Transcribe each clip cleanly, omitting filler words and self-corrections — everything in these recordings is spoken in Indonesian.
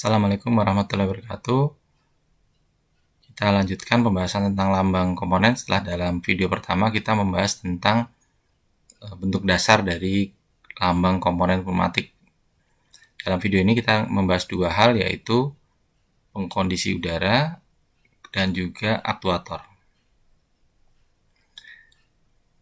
Assalamualaikum warahmatullahi wabarakatuh. Kita lanjutkan pembahasan tentang lambang komponen. Setelah dalam video pertama kita membahas tentang bentuk dasar dari lambang komponen pneumatik. Dalam video ini kita membahas dua hal, yaitu pengkondisi udara dan juga aktuator.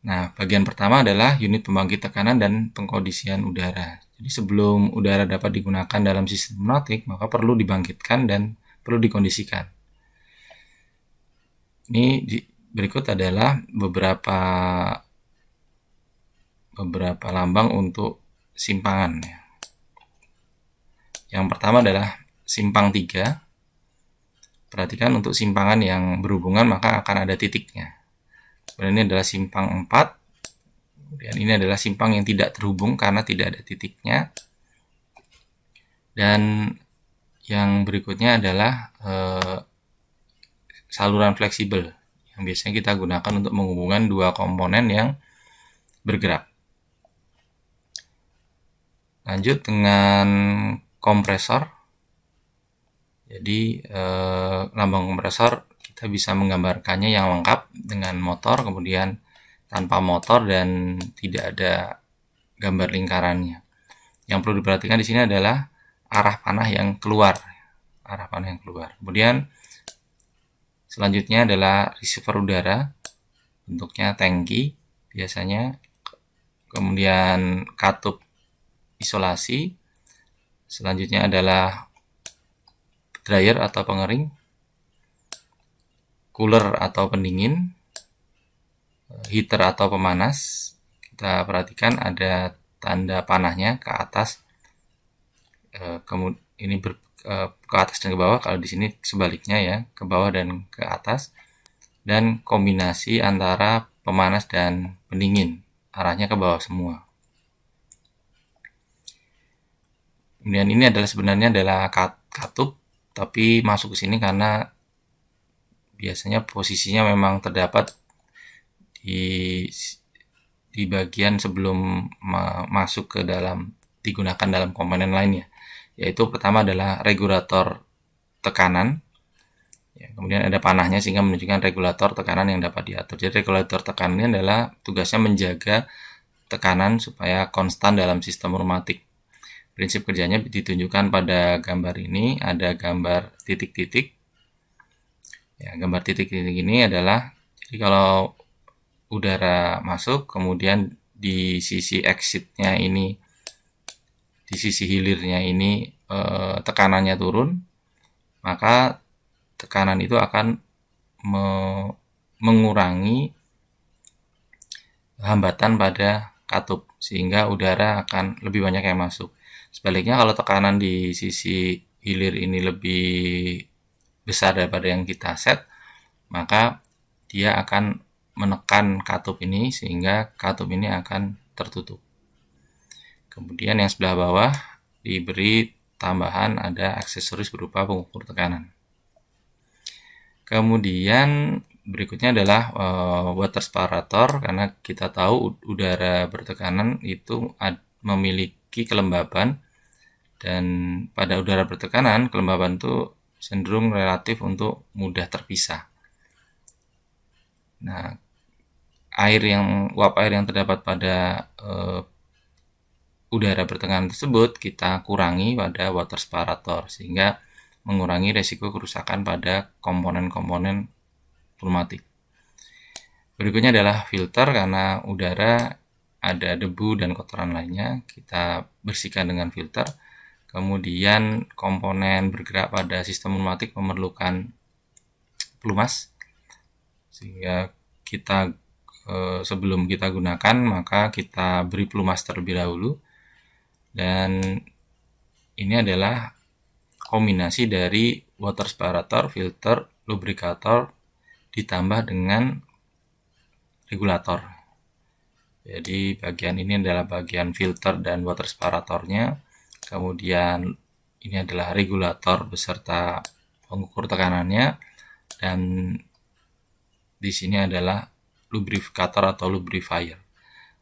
Nah, bagian pertama adalah unit pembangkit tekanan dan pengkondisian udara. Jadi sebelum udara dapat digunakan dalam sistem pneumatik, maka perlu dibangkitkan dan perlu dikondisikan. Ini berikut adalah beberapa lambang untuk simpangan. Yang pertama adalah simpang 3. Perhatikan untuk simpangan yang berhubungan maka akan ada titiknya. Kemudian ini adalah simpang 4. Kemudian ini adalah simpang yang tidak terhubung karena tidak ada titiknya. Dan yang berikutnya adalah saluran fleksibel yang biasanya kita gunakan untuk menghubungkan dua komponen yang bergerak. Lanjut dengan kompresor. Jadi lambang kompresor kita bisa menggambarkannya yang lengkap dengan motor, kemudian tanpa motor dan tidak ada gambar lingkarannya. Yang perlu diperhatikan di sini adalah arah panah yang keluar. Kemudian selanjutnya adalah receiver udara, bentuknya tangki biasanya. Kemudian katup isolasi. Selanjutnya adalah dryer atau pengering, cooler atau pendingin, heater atau pemanas. Kita perhatikan ada tanda panahnya ke atas, kemudian ini ke atas dan ke bawah. Kalau di sini sebaliknya ya, ke bawah dan ke atas. Dan kombinasi antara pemanas dan pendingin, arahnya ke bawah semua. Kemudian ini sebenarnya adalah katup, tapi masuk ke sini karena biasanya posisinya memang terdapat di bagian sebelum masuk ke dalam, digunakan dalam komponen lainnya. Yaitu pertama adalah regulator tekanan. Kemudian ada panahnya sehingga menunjukkan regulator tekanan yang dapat diatur. Jadi regulator tekanan ini adalah tugasnya menjaga tekanan supaya konstan dalam sistem pneumatik. Prinsip kerjanya ditunjukkan pada gambar ini. Ada gambar titik-titik. Gambar titik-titik ini adalah, jadi kalau udara masuk, kemudian di sisi exitnya ini, di sisi hilirnya ini tekanannya turun, maka tekanan itu akan mengurangi hambatan pada katup sehingga udara akan lebih banyak yang masuk. Sebaliknya kalau tekanan di sisi hilir ini lebih besar daripada yang kita set, maka dia akan menekan katup ini sehingga katup ini akan tertutup. Kemudian yang sebelah bawah diberi tambahan ada aksesoris berupa pengukur tekanan. Kemudian berikutnya adalah water separator, karena kita tahu udara bertekanan itu memiliki kelembaban, dan pada udara bertekanan kelembaban itu cenderung relatif untuk mudah terpisah. Nah, uap air yang terdapat pada udara bertekanan tersebut kita kurangi pada water separator sehingga mengurangi resiko kerusakan pada komponen-komponen pneumatik. Berikutnya adalah filter, karena udara ada debu dan kotoran lainnya, kita bersihkan dengan filter. Kemudian komponen bergerak pada sistem pneumatik memerlukan pelumas, sehingga kita sebelum kita gunakan maka kita beri pelumas terlebih dahulu. Dan ini adalah kombinasi dari water separator, filter, lubrikator ditambah dengan regulator. Jadi bagian ini adalah bagian filter dan water separatornya. Kemudian ini adalah regulator beserta pengukur tekanannya, dan di sini adalah lubrikator atau lubrifier.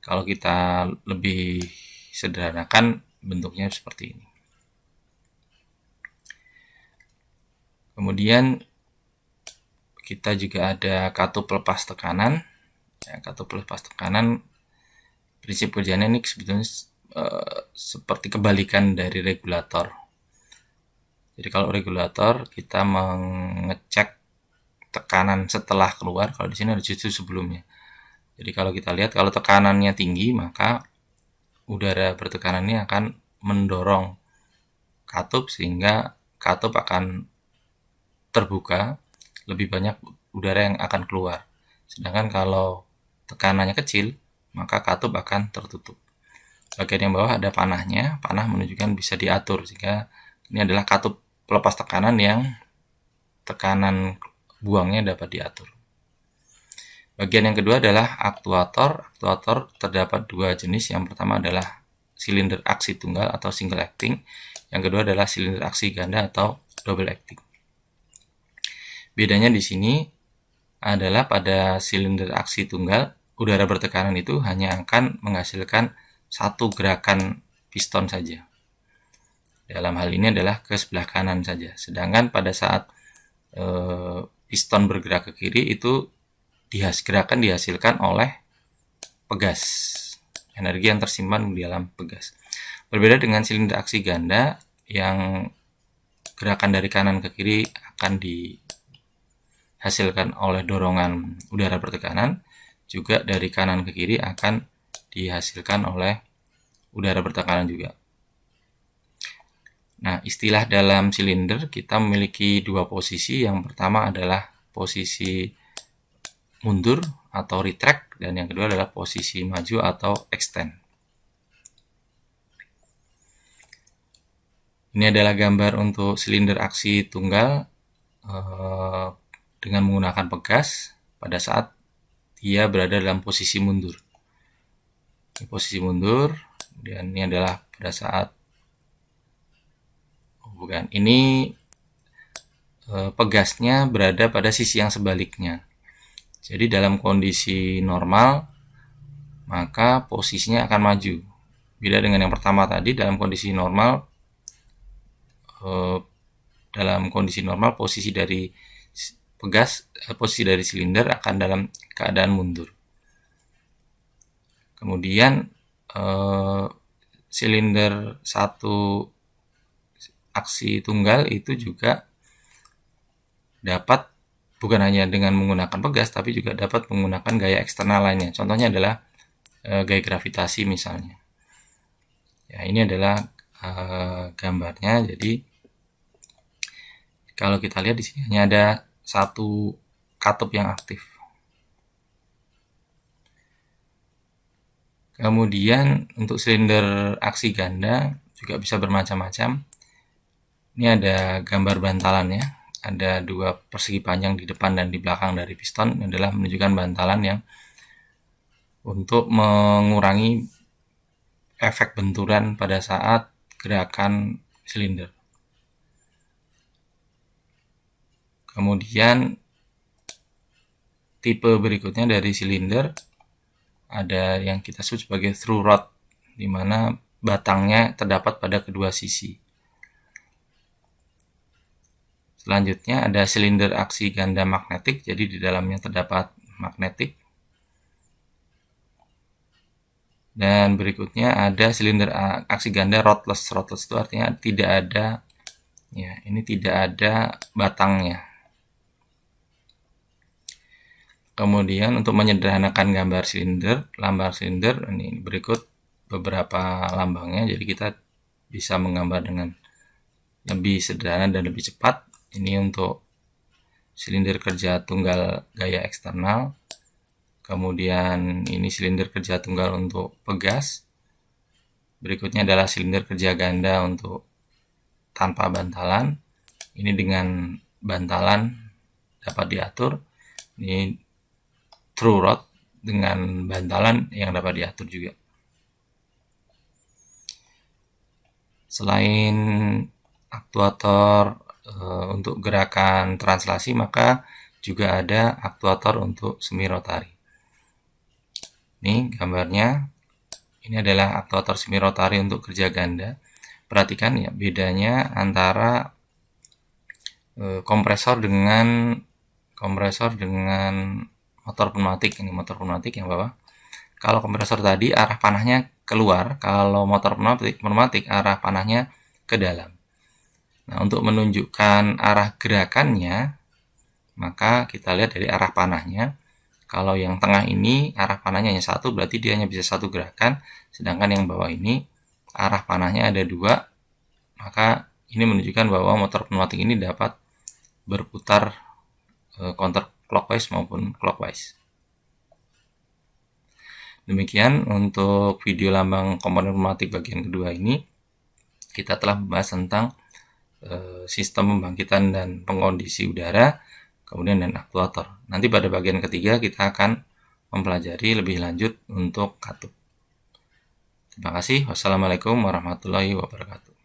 Kalau kita lebih sederhanakan bentuknya seperti ini. Kemudian kita juga ada katup pelepas tekanan. Ya, katup pelepas tekanan prinsip kerjanya ini sebetulnya seperti kebalikan dari regulator. Jadi kalau regulator kita mengecek tekanan setelah keluar, kalau di sini ada justru sebelumnya. Jadi kalau kita lihat kalau tekanannya tinggi, maka udara bertekanan ini akan mendorong katup sehingga katup akan terbuka, lebih banyak udara yang akan keluar. Sedangkan kalau tekanannya kecil, maka katup akan tertutup. Bagian yang bawah ada panahnya, panah menunjukkan bisa diatur, sehingga ini adalah katup pelepas tekanan yang tekanan buangnya dapat diatur. Bagian yang kedua adalah aktuator. Aktuator terdapat dua jenis. Yang pertama adalah silinder aksi tunggal atau single acting. Yang kedua adalah silinder aksi ganda atau double acting. Bedanya di sini adalah pada silinder aksi tunggal, udara bertekanan itu hanya akan menghasilkan satu gerakan piston saja. Dalam hal ini adalah ke sebelah kanan saja. Sedangkan pada saat piston bergerak ke kiri itu gerakan dihasilkan oleh pegas, energi yang tersimpan di dalam pegas. Berbeda dengan silinder aksi ganda yang gerakan dari kanan ke kiri akan dihasilkan oleh dorongan udara bertekanan, juga dari kanan ke kiri akan dihasilkan oleh udara bertekanan juga. Nah, istilah dalam silinder kita memiliki dua posisi. Yang pertama adalah posisi mundur atau retract, dan yang kedua adalah posisi maju atau extend. Ini adalah gambar untuk silinder aksi tunggal dengan menggunakan pegas pada saat dia berada dalam posisi mundur. Ini posisi mundur, dan ini adalah pada saat ini pegasnya berada pada sisi yang sebaliknya. Jadi dalam kondisi normal, maka posisinya akan maju. Beda dengan yang pertama tadi, dalam kondisi normal, posisi dari pegas, posisi dari silinder akan dalam keadaan mundur. Kemudian silinder satu aksi tunggal itu juga dapat bukan hanya dengan menggunakan pegas, tapi juga dapat menggunakan gaya eksternal lainnya. Contohnya adalah gaya gravitasi misalnya. Ya, ini adalah gambarnya. Jadi kalau kita lihat di sini hanya ada satu katup yang aktif. Kemudian untuk silinder aksi ganda juga bisa bermacam-macam. Ini ada gambar bantalannya. Ada dua persegi panjang di depan dan di belakang dari piston. Ini adalah menunjukkan bantalan yang untuk mengurangi efek benturan pada saat gerakan silinder. Kemudian tipe berikutnya dari silinder ada yang kita sebut sebagai through rod, di mana batangnya terdapat pada kedua sisi. Selanjutnya ada silinder aksi ganda magnetik, jadi di dalamnya terdapat magnetik. Dan berikutnya ada silinder aksi ganda rodless. Rodless itu artinya tidak ada, ya, ini tidak ada batangnya. Kemudian untuk menyederhanakan gambar silinder, lambang silinder, ini berikut beberapa lambangnya. Jadi kita bisa menggambar dengan lebih sederhana dan lebih cepat. Ini untuk silinder kerja tunggal gaya eksternal. Kemudian ini silinder kerja tunggal untuk pegas. Berikutnya adalah silinder kerja ganda untuk tanpa bantalan. Ini dengan bantalan dapat diatur. Ini through rod dengan bantalan yang dapat diatur juga. Selain aktuator untuk gerakan translasi, maka juga ada aktuator untuk semi rotari. Ini gambarnya. Ini adalah aktuator semi rotari untuk kerja ganda. Perhatikan ya bedanya antara kompresor dengan motor pneumatik. Ini motor pneumatik yang bawah. Kalau kompresor tadi arah panahnya keluar, kalau motor pneumatik arah panahnya ke dalam. Nah, untuk menunjukkan arah gerakannya, maka kita lihat dari arah panahnya. Kalau yang tengah ini arah panahnya hanya satu, berarti dia hanya bisa satu gerakan. Sedangkan yang bawah ini arah panahnya ada dua, maka ini menunjukkan bahwa motor pneumatik ini dapat berputar counter clockwise maupun clockwise. Demikian untuk video lambang komponen pneumatik bagian kedua ini. Kita telah membahas tentang sistem pembangkitan dan pengkondisi udara, kemudian dan aktuator. Nanti pada bagian ketiga kita akan mempelajari lebih lanjut untuk katup. Terima kasih. Wassalamualaikum warahmatullahi wabarakatuh.